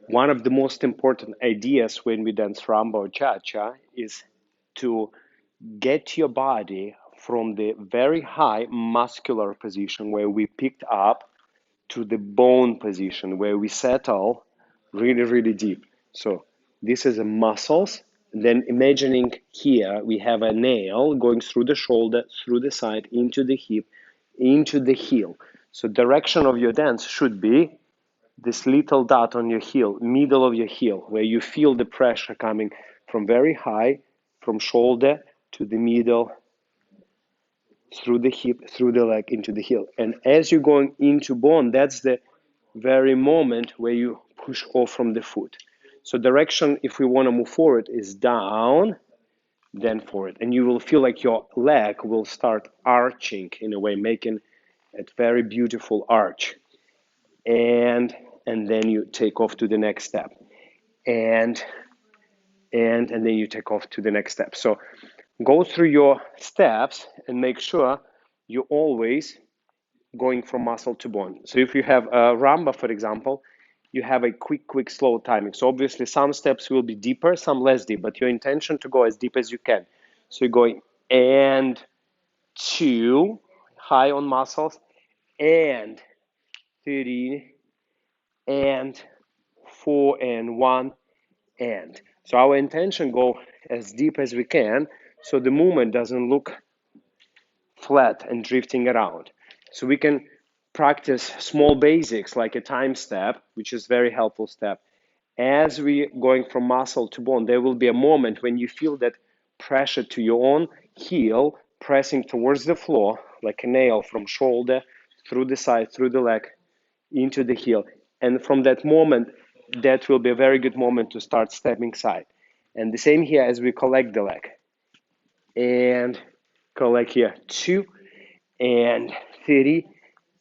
One of the most important ideas when we dance rumba or cha-cha is to get your body from the very high muscular position where we picked up to the bone position where we settle really, really deep. So this is a muscles. Then imagining here we have a nail going through the shoulder, through the side, into the hip, into the heel. So direction of your dance should be this little dot on your heel, middle of your heel, where you feel the pressure coming from very high, from shoulder to the middle, through the hip, through the leg, into the heel. And as you're going into bone, that's the very moment where you push off from the foot. So direction, if we want to move forward, is down, then forward. And you will feel like your leg will start arching in a way, making a very beautiful arch. And then you take off to the next step. And then you take off to the next step. So go through your steps and make sure you're always going from muscle to bone. So if you have a rumba, for example, you have a quick, slow timing. So obviously some steps will be deeper, some less deep, but your intention to go as deep as you can. So you're going and two, high on muscles, and 3, and 4, and 1, and. So our intention go as deep as we can, so the movement doesn't look flat and drifting around. So we can practice small basics like a time step, which is very helpful step. As we going from muscle to bone, there will be a moment when you feel that pressure to your own heel pressing towards the floor like a nail from shoulder through the side, through the leg, into the heel. And from that moment, that will be a very good moment to start stepping side. And the same here as we collect the leg. And collect here, 2, and 3,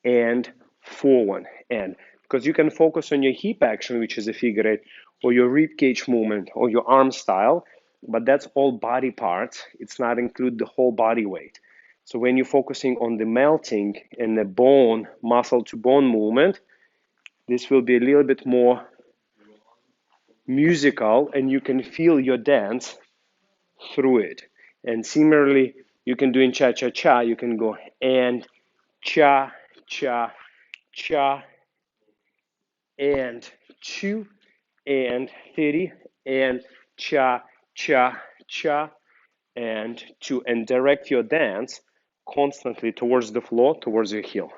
and 4, 1, and. Because you can focus on your hip action, which is a figure 8, or your rib cage movement, or your arm style, but that's all body parts. It's not include the whole body weight. So when you're focusing on the melting and the bone, muscle to bone movement, this will be a little bit more musical, and you can feel your dance through it. And similarly, you can do in cha-cha-cha, you can go and cha, cha, cha, and 2, and 3, and cha, cha, cha, and 2, and direct your dance constantly towards the floor, towards your heel.